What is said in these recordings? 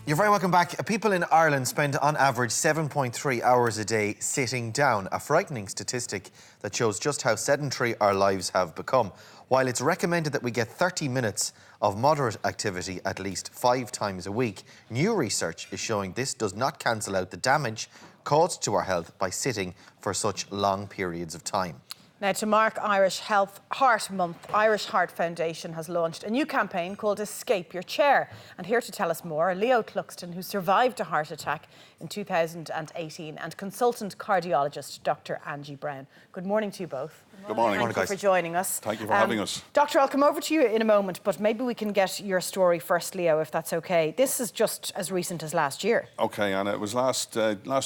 You're very welcome back. People in Ireland spend on average 7.3 hours a day sitting down, a frightening statistic that shows just how sedentary our lives have become. While it's recommended that we get 30 minutes of moderate activity at least 5 times a week, new research is showing this does not cancel out the damage caused to our health by sitting for such long periods of time. Now, to mark Irish Heart Month, Irish Heart Foundation has launched a new campaign called Escape Your Chair. And here to tell us more, Leo Cluxton, who survived a heart attack in 2018, and consultant cardiologist Dr. Angie Brown. Good morning to you both. Good morning. Thank you for joining us. Thank you for having us. Doctor, I'll come over to you in a moment, but maybe we can get your story first, Leo, if that's okay. This is just as recent as last year. Okay, and it was last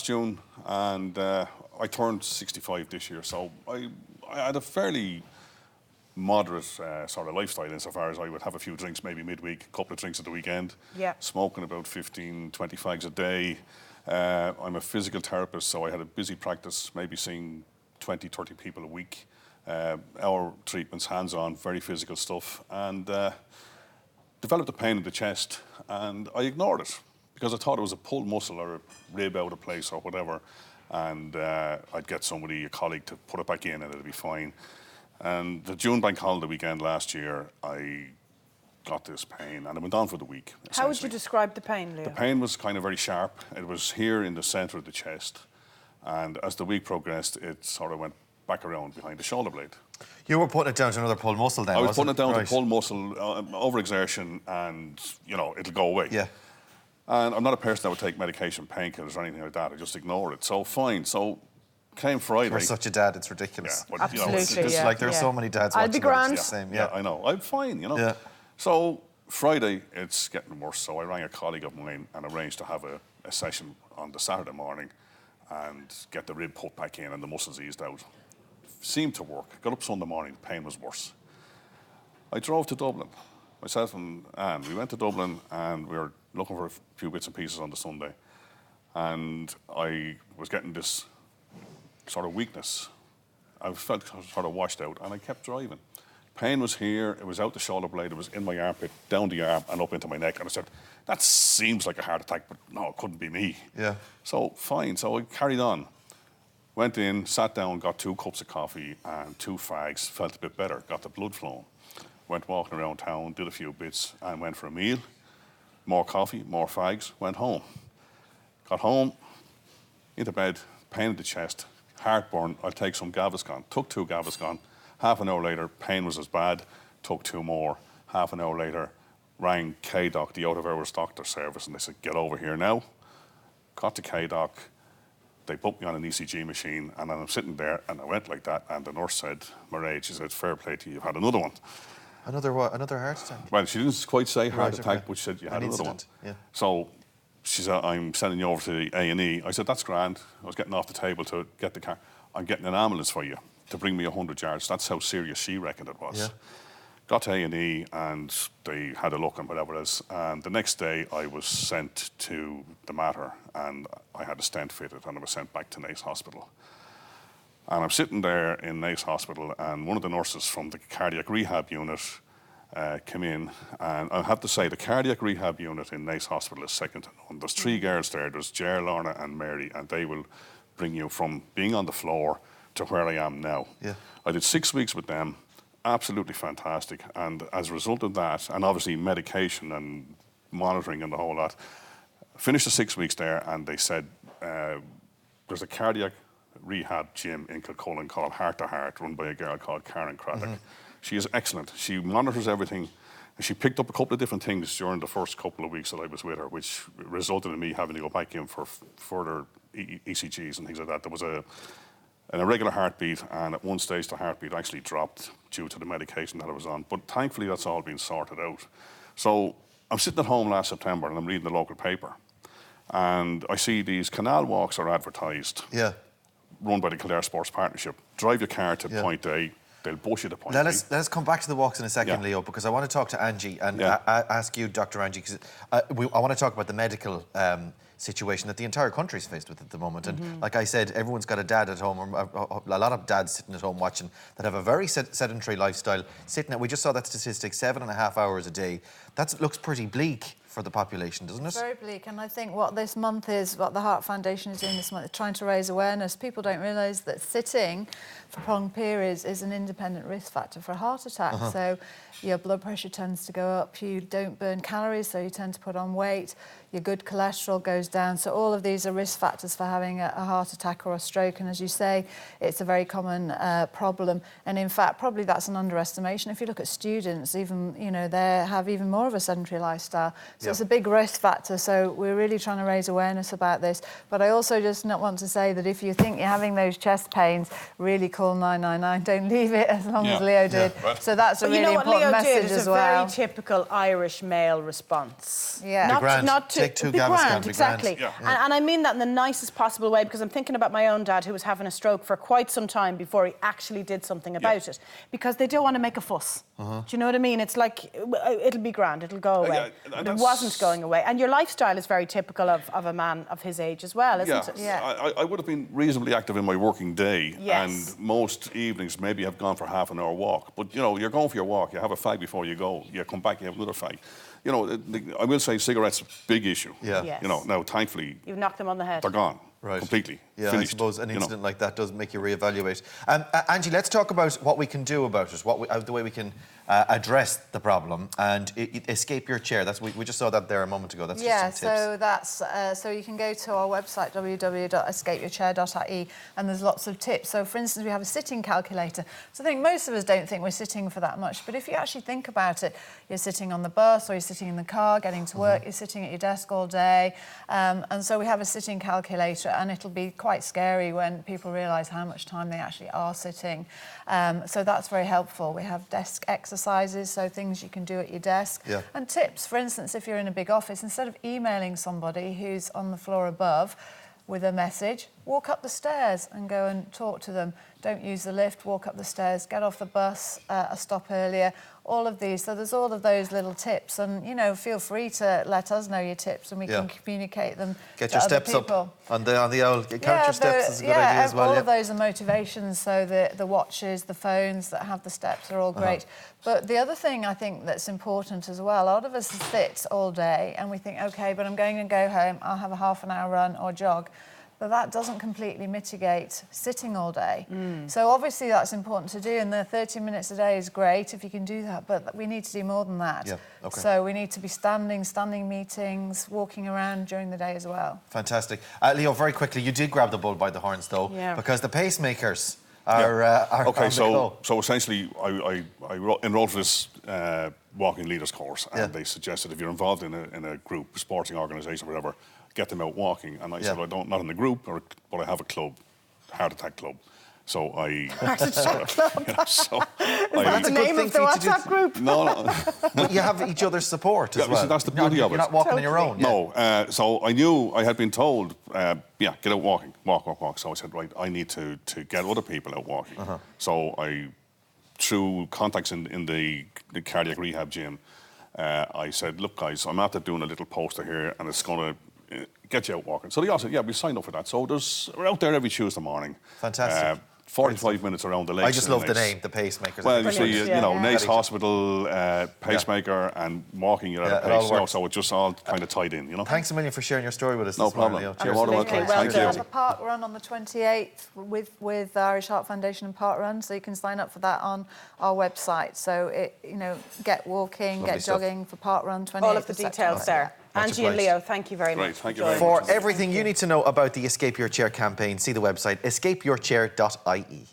June, and I turned 65 this year, so I had a fairly moderate sort of lifestyle insofar as I would have a few drinks maybe midweek, a couple of drinks at the weekend, smoking about 15, 20 fags a day. I'm a physical therapist, so I had a busy practice, maybe seeing 20, 30 people a week. Our treatments, hands-on, very physical stuff, and developed a pain in the chest, and I ignored it because I thought it was a pulled muscle or a rib out of place or whatever, and I'd get somebody, a colleague, to put it back in and it'd be fine. And the June bank holiday weekend last year, I got this pain, and it went on for the week. How would you describe the pain, Leo? The pain was kind of very sharp. It was here in the centre of the chest, and as the week progressed, it sort of went back around behind the shoulder blade. You were putting it down to another pulled muscle then, I was putting it down right. to pulled muscle, overexertion, and, you know, it'll go away. Yeah. And I'm not a person that would take medication, painkillers or anything like that. I just ignored it. So fine. So came Friday. You're such a dad, it's ridiculous. Yeah, but, absolutely, you know, it's like there's so many dads I'll watching be that, grand. it's the same. yeah, I know. I'm fine, you know. Yeah. So Friday, it's getting worse. So I rang a colleague of mine and arranged to have a session on the Saturday morning and get the rib put back in and the muscles eased out. Seemed to work. Got up Sunday morning, the pain was worse. I drove to Dublin. Myself and Anne, we went to Dublin and we were looking for a few bits and pieces on the Sunday. And I was getting this sort of weakness. I felt sort of washed out and I kept driving. Pain was here, it was out the shoulder blade, it was in my armpit, down the arm and up into my neck. And I said, that seems like a heart attack, but no, it couldn't be me. Yeah. So fine, so I carried on. Went in, sat down, got 2 cups of coffee and 2 fags, felt a bit better, got the blood flowing. Went walking around town, did a few bits and went for a meal. More coffee, more fags, went home. Got home, into bed, pain in the chest, heartburn, I'll take some Gaviscon. Took 2 Gaviscon. Half an hour later, pain was as bad, took 2 more. Half an hour later, rang KDOC, the out-of-hours doctor service, and they said, get over here now. Got to KDOC, they put me on an ECG machine, and then I'm sitting there, and I went like that, and the nurse said, Mairead, she said, fair play to you, you've had another one. Another what? Another heart attack? Well, she didn't quite say heart Right, attack, okay. but she said you An had another one. incident, yeah. So she said, I'm sending you over to the A&E. I said, that's grand. I was getting off the table to get the car. I'm getting an ambulance for you to bring me 100 yards. That's how serious she reckoned it was. Yeah. Got to A&E and they had a look and whatever else. And the next day I was sent to the Mater and I had a stent fitted and I was sent back to Naas Hospital. And I'm sitting there in Naas Hospital and one of the nurses from the cardiac rehab unit came in, and I have to say the cardiac rehab unit in Naas Hospital is second to none. There's 3 girls there, there's Ger, Lorna and Mary, and they will bring you from being on the floor to where I am now. Yeah. I did 6 weeks with them, absolutely fantastic, and as a result of that, and obviously medication and monitoring and the whole lot, finished the 6 weeks there and they said, there's a cardiac rehab gym in Kilcullen called Heart to Heart, run by a girl called Karen Craddock. She is excellent. She monitors everything. And she picked up a couple of different things during the first couple of weeks that I was with her, which resulted in me having to go back in for further ECGs and things like that. There was an irregular heartbeat, and at one stage the heartbeat actually dropped due to the medication that I was on. But thankfully that's all been sorted out. So I'm sitting at home last September and I'm reading the local paper. And I see these canal walks are advertised, run by the Kildare Sports Partnership. Drive your car to point A, they'll bus you to point B. Let us come back to the walks in a second, Leo, because I want to talk to Angie and ask you, Dr. Angie, because I want to talk about the medical situation that the entire country is faced with at the moment. And like I said, everyone's got a dad at home, or a lot of dads sitting at home watching that have a very sedentary lifestyle. We just saw that statistic, 7.5 hours a day. That looks pretty bleak for the population, doesn't it? Very bleak, and I think what this month is, what the Heart Foundation is doing this month, is trying to raise awareness. People don't realise that sitting for prolonged periods is an independent risk factor for a heart attack. So your blood pressure tends to go up, you don't burn calories, so you tend to put on weight, your good cholesterol goes down. So all of these are risk factors for having a heart attack or a stroke. And as you say, it's a very common problem. And in fact, probably that's an underestimation. If you look at students, even, you know, they have even more of a sedentary lifestyle. So it's a big risk factor. So we're really trying to raise awareness about this. But I also just not want to say that if you think you're having those chest pains, really call 999. Don't leave it as long as Leo did. Right. So that's a But really you know what important Leo did message is as a well. very typical Irish male response. Yeah. Be grand. Not to Take two be Gaviscon, grand, be exactly. grand. Yeah. And I mean that in the nicest possible way, because I'm thinking about my own dad who was having a stroke for quite some time before he actually did something about it, because they don't want to make a fuss. Do you know what I mean? It's like, it'll be grand, it'll go away. But it wasn't going away. And your lifestyle is very typical of a man of his age as well, isn't it? Yeah. I would have been reasonably active in my working day, Yes. and most evenings maybe have gone for half an hour walk. But you know, you're going for your walk, you have a fag before you go, you come back, you have another fag. You know, I will say cigarettes a big issue. Yeah. Yes. You know, now thankfully You've knocked them on the head. they're gone. Right. Completely. Yeah, Finished, I suppose an you know. incident like that does make you reevaluate. Angie, let's talk about what we can do about it, the way we can address the problem and escape your chair. We just saw that there a moment ago. That's just some tips. So that's so you can go to our website www.escapeyourchair.ie, and there's lots of tips. So for instance, we have a sitting calculator. So I think most of us don't think we're sitting for that much, but if you actually think about it, you're sitting on the bus or you're sitting in the car getting to work, you're sitting at your desk all day, and so we have a sitting calculator, and it'll be quite scary when people realise how much time they actually are sitting. So that's very helpful. We have desk exercises, so things you can do at your desk. Yeah. And tips, for instance, if you're in a big office, instead of emailing somebody who's on the floor above with a message, walk up the stairs and go and talk to them. Don't use the lift, walk up the stairs, get off the bus a stop earlier, all of these. So there's all of those little tips, and, you know, feel free to let us know your tips and we can communicate them Get to your other steps people. up on the old count your steps is a good idea as well. All of those are motivations. So the watches, the phones that have the steps are all great. But the other thing I think that's important as well, a lot of us sit all day and we think, okay, but I'm going to go home, I'll have a half an hour run or jog. But that doesn't completely mitigate sitting all day. So obviously that's important to do, and the 30 minutes a day is great if you can do that, but we need to do more than that. Yeah, okay. So we need to be standing meetings, walking around during the day as well. Fantastic. Leo, very quickly, you did grab the bull by the horns, though, because the pacemakers are Okay, on the go. so essentially, I enrolled for this walking leaders course, and Yeah. they suggested if you're involved in a group, sporting organisation, whatever, get them out walking. And I said, well, not in the group, but I have a club, heart attack club. So I. Heart attack club. So That's the name thing of the for you to do. WhatsApp group. No. But you have each other's support as Yeah, well. see, that's the beauty of it. You're not walking on your own. No, so I knew I had been told, get out walking, walk. So I said, right, I need to get other people out walking. So I, through contacts in the cardiac rehab gym, I said, look, guys, I'm after doing a little poster here, and it's going to get you out walking. So they all said, yeah, we signed up for that. So we're out there every Tuesday morning. Fantastic. 45 minutes around the lakes. I just love the name, the pacemakers. Well, you see, Brilliant. you know, Yeah. Nace Hospital, pacemaker, and walking, you're Yeah, at a it all pace, you know, works. so it just all kind of tied in, you know. Thanks a million for sharing your story with us. No this morning, problem. Leo. You're Cheers. more than welcome. Well Thank We you. have a park run on the 28th with Irish Heart Foundation and Park Run, so you can sign up for that on our website. So, get walking, Lovely get stuff. jogging for Park Run 28th All of the September. details there. Much Angie and obliged. Leo, thank you very Great, much. thank you joining very us. For everything you need to know about the Escape Your Chair campaign, see the website escapeyourchair.ie.